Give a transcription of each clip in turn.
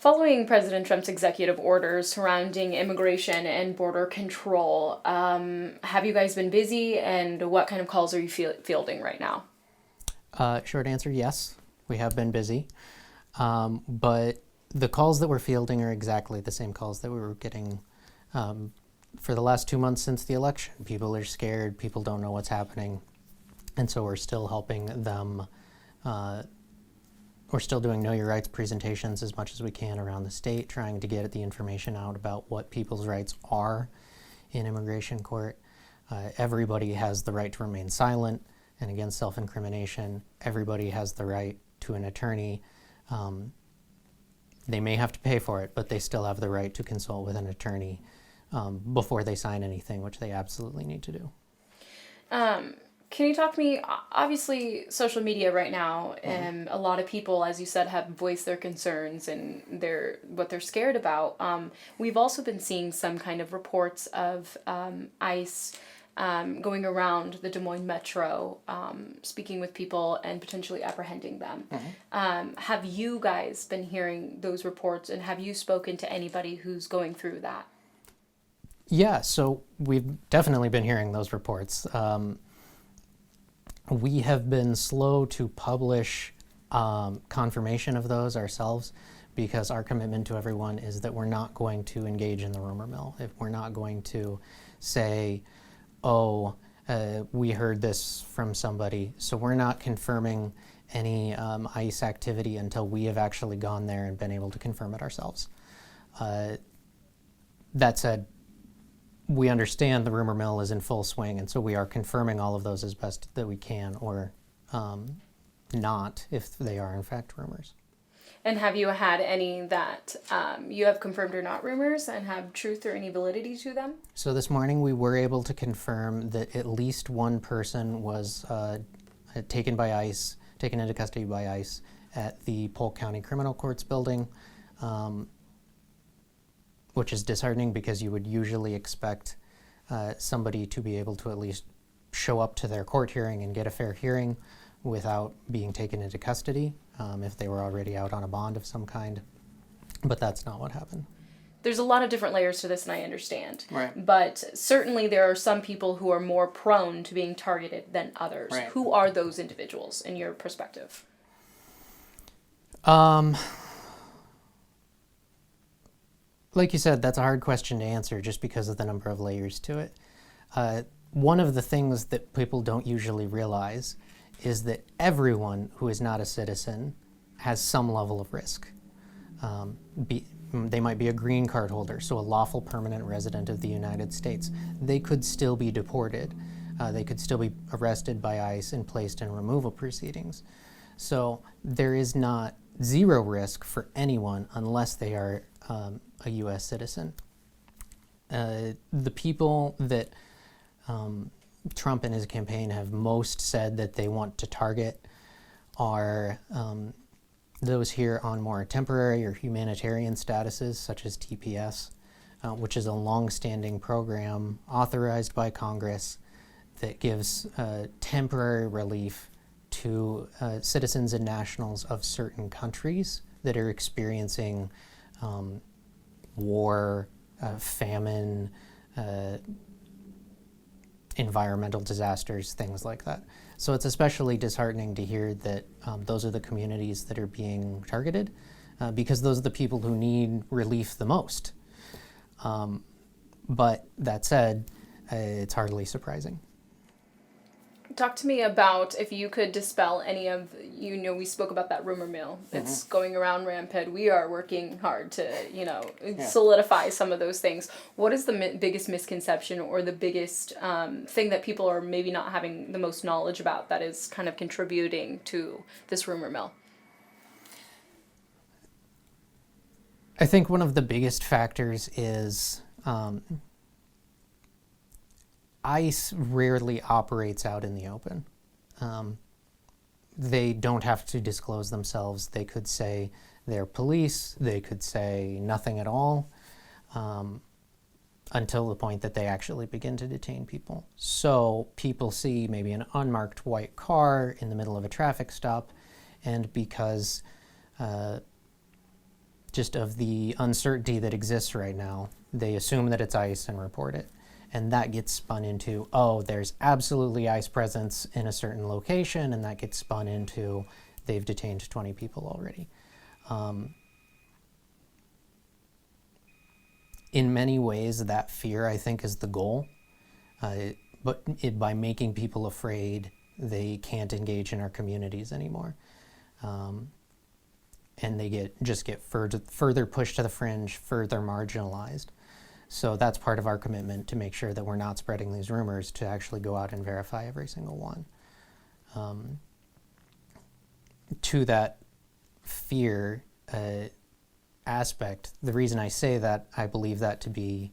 Following President Trump's executive orders surrounding immigration and border control, have you guys been busy, and what kind of calls are you fielding right now? Short answer, yes. We have been busy. But the calls that we're fielding are exactly the same calls that we were getting for the last 2 months since the election. People are scared. People don't know what's happening. And so we're still helping them. We're still doing Know Your Rights presentations as much as we can around the state, trying to get the information out about what people's rights are in immigration court. Everybody has the right to remain silent and against self-incrimination. Everybody has the right to an attorney. They may have to pay for it, but they still have the right to consult with an attorney before they sign anything, which they absolutely need to do. Can you talk to me? Obviously, social media right now, a lot of people, as you said, have voiced their concerns and what they're scared about. We've also been seeing some kind of reports of ICE going around the Des Moines metro, speaking with people and potentially apprehending them. Have you guys been hearing those reports, and have you spoken to anybody who's going through that? Yeah, so we've definitely been hearing those reports. We have been slow to publish confirmation of those ourselves because our commitment to everyone is that we're not going to engage in the rumor mill. If we're not going to say, we heard this from somebody. So we're not confirming any ICE activity until we have actually gone there and been able to confirm it ourselves. That said, we understand the rumor mill is in full swing, and so we are confirming all of those as best that we can, or not, if they are in fact rumors. And have you had any that you have confirmed are not rumors and have truth or any validity to them? So this morning we were able to confirm that at least one person was taken into custody by ICE at the Polk County Criminal Courts building, which is disheartening because you would usually expect somebody to be able to at least show up to their court hearing and get a fair hearing without being taken into custody if they were already out on a bond of some kind. But that's not what happened. There's a lot of different layers to this, and I understand. Right. But certainly there are some people who are more prone to being targeted than others. Right. Who are those individuals in your perspective? Like you said, that's a hard question to answer just because of the number of layers to it. One of the things that people don't usually realize is that everyone who is not a citizen has some level of risk. They might be a green card holder, so a lawful permanent resident of the United States. They could still be deported. They could still be arrested by ICE and placed in removal proceedings. So there is not zero risk for anyone unless they are a U.S. citizen. The people that Trump and his campaign have most said that they want to target are those here on more temporary or humanitarian statuses, such as TPS, which is a long-standing program authorized by Congress that gives temporary relief to citizens and nationals of certain countries that are experiencing war, famine, environmental disasters, things like that. So it's especially disheartening to hear that those are the communities that are being targeted because those are the people who need relief the most. But that said, it's hardly surprising. Talk to me about if you could dispel any of, we spoke about that rumor mill. It's going around rampant. We are working hard to, solidify some of those things. What is the biggest misconception or the biggest thing that people are maybe not having the most knowledge about that is kind of contributing to this rumor mill? I think one of the biggest factors is ICE rarely operates out in the open. They don't have to disclose themselves. They could say they're police. They could say nothing at all until the point that they actually begin to detain people. So people see maybe an unmarked white car in the middle of a traffic stop, and because just just of the uncertainty that exists right now, they assume that it's ICE and report it. And that gets spun into, oh, there's absolutely ICE presence in a certain location, and that gets spun into they've detained 20 people already. In many ways, that fear, I think, is the goal. By making people afraid, they can't engage in our communities anymore. And they get further pushed to the fringe, further marginalized. So that's part of our commitment, to make sure that we're not spreading these rumors, to actually go out and verify every single one. To that fear aspect, the reason I say that I believe that to be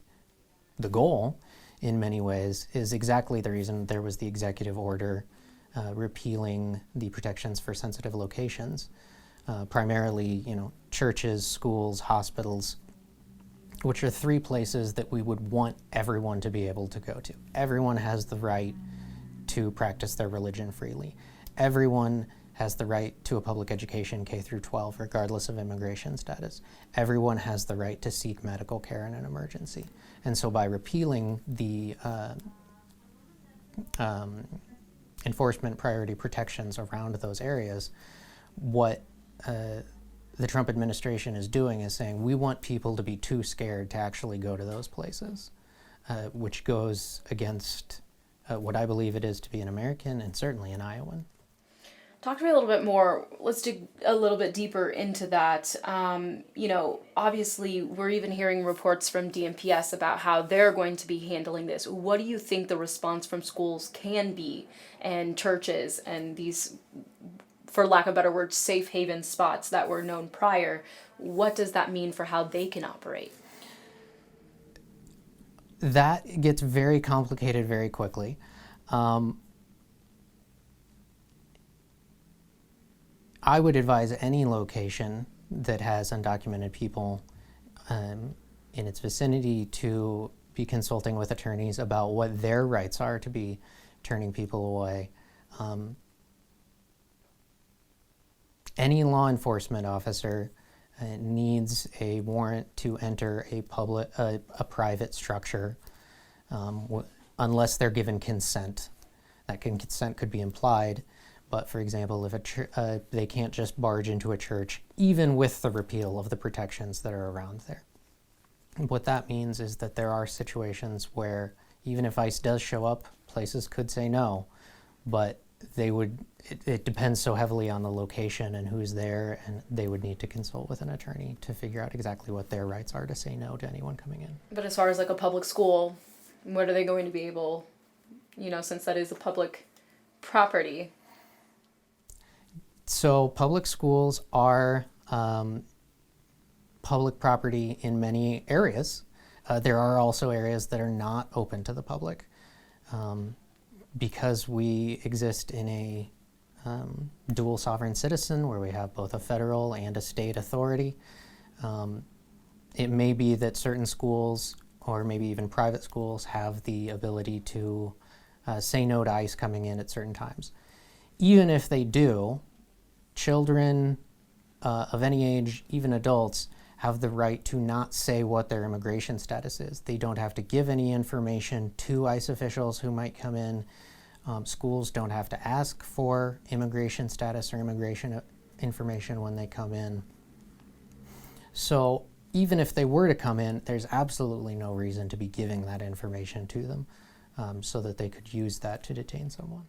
the goal in many ways is exactly the reason there was the executive order repealing the protections for sensitive locations, primarily, churches, schools, hospitals, which are three places that we would want everyone to be able to go to. Everyone has the right to practice their religion freely. Everyone has the right to a public education, K through 12, regardless of immigration status. Everyone has the right to seek medical care in an emergency. And so by repealing the enforcement priority protections around those areas, what the Trump administration is doing is saying, we want people to be too scared to actually go to those places, which goes against what I believe it is to be an American and certainly an Iowan. Talk to me a little bit more. Let's dig a little bit deeper into that. Obviously, we're even hearing reports from DMPS about how they're going to be handling this. What do you think the response from schools can be, and churches, and these, for lack of a better word, safe haven spots that were known prior? What does that mean for how they can operate? That gets very complicated very quickly. I would advise any location that has undocumented people in its vicinity to be consulting with attorneys about what their rights are to be turning people away. Any law enforcement officer needs a warrant to enter a private structure unless they're given consent. That consent could be implied. But for example, if they can't just barge into a church, even with the repeal of the protections that are around there. What that means is that there are situations where even if ICE does show up, places could say no, but it depends so heavily on the location and who's there, and they would need to consult with an attorney to figure out exactly what their rights are to say no to anyone coming in. But as far as like a public school, what are they going to be able, since that is a public property? So public schools are public property in many areas. There are also areas that are not open to the public. Because we exist in a dual sovereign citizen where we have both a federal and a state authority, it may be that certain schools, or maybe even private schools, have the ability to say no to ICE coming in at certain times. Even if they do, children of any age, even adults, have the right to not say what their immigration status is. They don't have to give any information to ICE officials who might come in. Schools don't have to ask for immigration status or immigration information when they come in. So even if they were to come in, there's absolutely no reason to be giving that information to them so that they could use that to detain someone.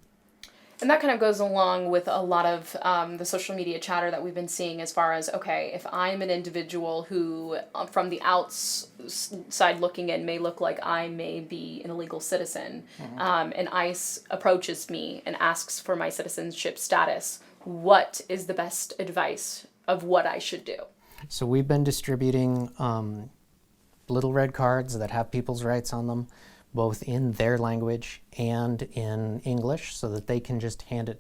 And that kind of goes along with a lot of the social media chatter that we've been seeing as far as, okay, if I'm an individual who, from the outside looking in, may look like I may be an illegal citizen, and ICE approaches me and asks for my citizenship status, what is the best advice of what I should do? So we've been distributing little red cards that have people's rights on them, both in their language and in English, so that they can just hand it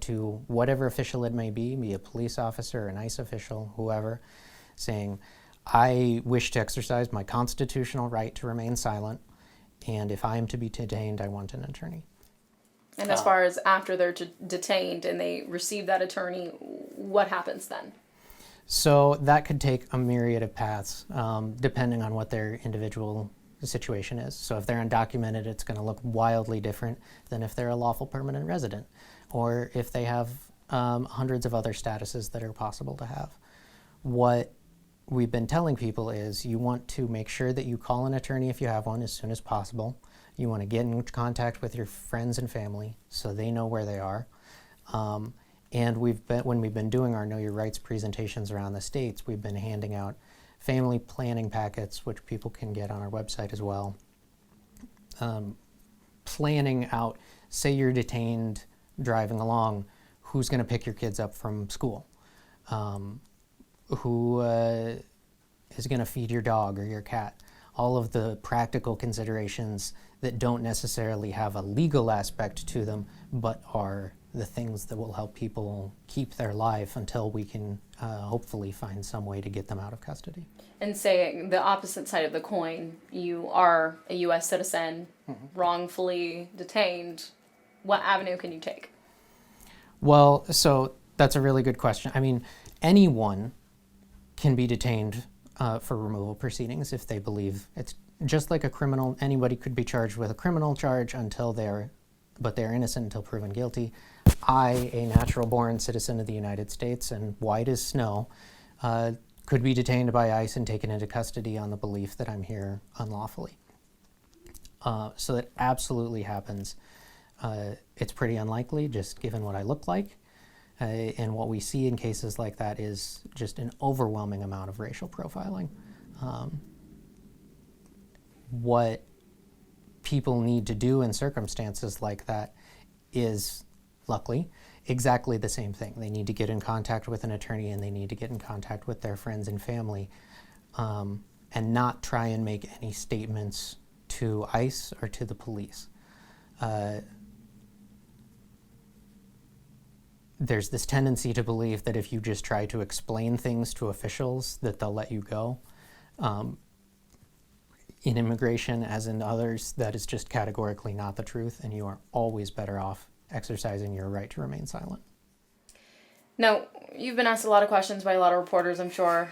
to whatever official it may be a police officer, an ICE official, whoever, saying, I wish to exercise my constitutional right to remain silent, and if I am to be detained, I want an attorney. And as far as after they're detained and they receive that attorney, what happens then? So that could take a myriad of paths, depending on what their individual situation is. So if they're undocumented, it's going to look wildly different than if they're a lawful permanent resident, or if they have hundreds of other statuses that are possible to have. What we've been telling people is you want to make sure that you call an attorney if you have one as soon as possible. You want to get in contact with your friends and family so they know where they are. And when we've been doing our Know Your Rights presentations around the states, we've been handing out family planning packets, which people can get on our website as well. Planning out, say you're detained driving along, who's going to pick your kids up from school? Who is going to feed your dog or your cat? All of the practical considerations that don't necessarily have a legal aspect to them, but are the things that will help people keep their life until we can hopefully find some way to get them out of custody. And saying the opposite side of the coin, you are a U.S. citizen, wrongfully detained, what avenue can you take? Well, so that's a really good question. I mean, anyone can be detained for removal proceedings if they believe it's just like a criminal. Anybody could be charged with a criminal charge but they're innocent until proven guilty. I, a natural-born citizen of the United States and white as snow, could be detained by ICE and taken into custody on the belief that I'm here unlawfully. So that absolutely happens. It's pretty unlikely, just given what I look like. And what we see in cases like that is just an overwhelming amount of racial profiling. What people need to do in circumstances like that is, luckily, exactly the same thing. They need to get in contact with an attorney and they need to get in contact with their friends and family, and not try and make any statements to ICE or to the police. There's this tendency to believe that if you just try to explain things to officials that they'll let you go. In immigration, as in others, that is just categorically not the truth, and you are always better off exercising your right to remain silent. Now, you've been asked a lot of questions by a lot of reporters, I'm sure,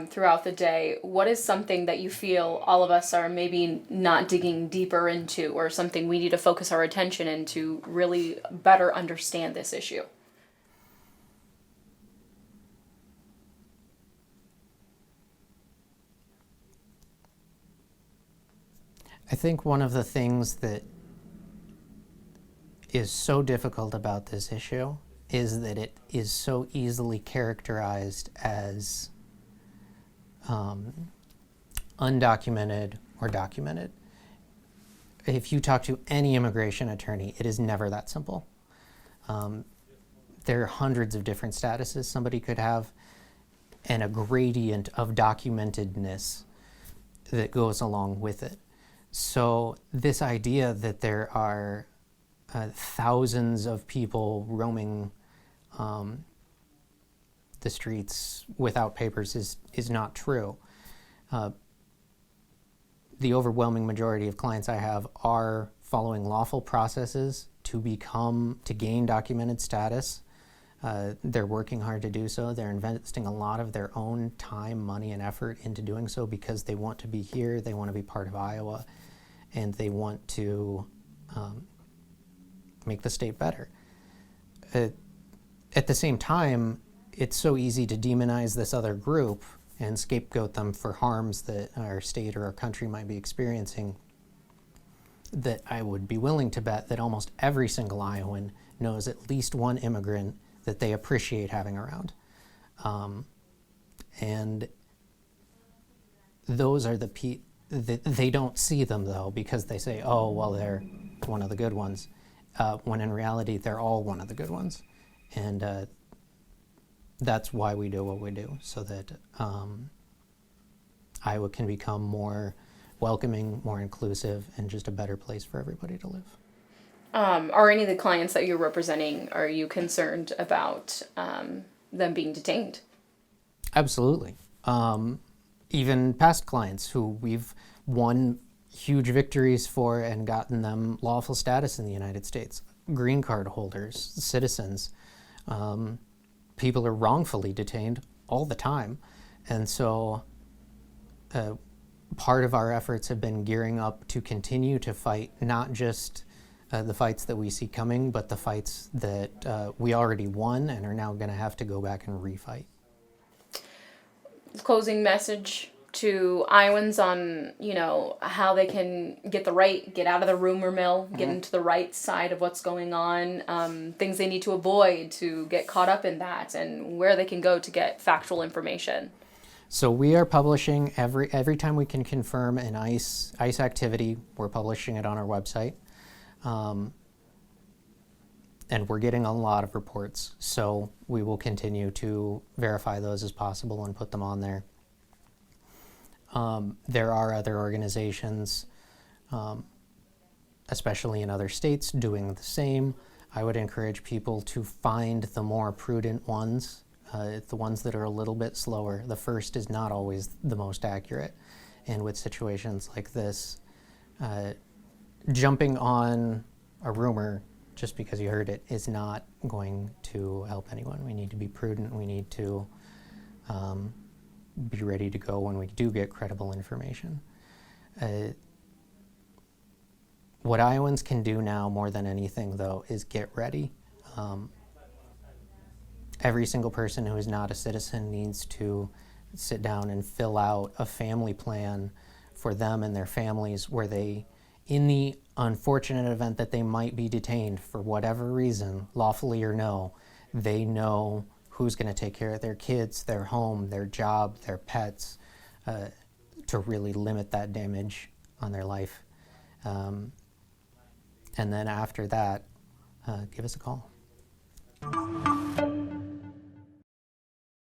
throughout the day. What is something that you feel all of us are maybe not digging deeper into, or something we need to focus our attention in to really better understand this issue? I think one of the things that is so difficult about this issue is that it is so easily characterized as undocumented or documented. If you talk to any immigration attorney, it is never that simple. There are hundreds of different statuses somebody could have, and a gradient of documentedness that goes along with it. So this idea that there are thousands of people roaming the streets without papers is not true. The overwhelming majority of clients I have are following lawful processes to gain documented status. They're working hard to do so. They're investing a lot of their own time, money, and effort into doing so because they want to be here, they want to be part of Iowa, and they want to make the state better. At the same time, it's so easy to demonize this other group and scapegoat them for harms that our state or our country might be experiencing, that I would be willing to bet that almost every single Iowan knows at least one immigrant that they appreciate having around. And those are they don't see them, though, because they say, oh, well, they're one of the good ones, when in reality, they're all one of the good ones. And that's why we do what we do, so that Iowa can become more welcoming, more inclusive, and just a better place for everybody to live. Are any of the clients that you're representing, are you concerned about them being detained? Absolutely. Even past clients who we've won huge victories for and gotten them lawful status in the United States, green card holders, citizens, people are wrongfully detained all the time. And so part of our efforts have been gearing up to continue to fight, not just the fights that we see coming, but the fights that we already won and are now going to have to go back and refight. Closing message to Iowans on, how they can get out of the rumor mill, get into the right side of what's going on, things they need to avoid to get caught up in that, and where they can go to get factual information. So we are publishing every time we can confirm an ICE activity, we're publishing it on our website. And we're getting a lot of reports, so we will continue to verify those as possible and put them on there. There are other organizations, especially in other states, doing the same. I would encourage people to find the more prudent ones, the ones that are a little bit slower. The first is not always the most accurate. And with situations like this, jumping on a rumor just because you heard it is not going to help anyone. We need to be prudent. We need to be ready to go when we do get credible information. What Iowans can do now more than anything, though, is get ready. Every single person who is not a citizen needs to sit down and fill out a family plan for them and their families, where they, in the unfortunate event that they might be detained for whatever reason, lawfully or no, they know who's going to take care of their kids, their home, their job, their pets, to really limit that damage on their life. And then after that, give us a call.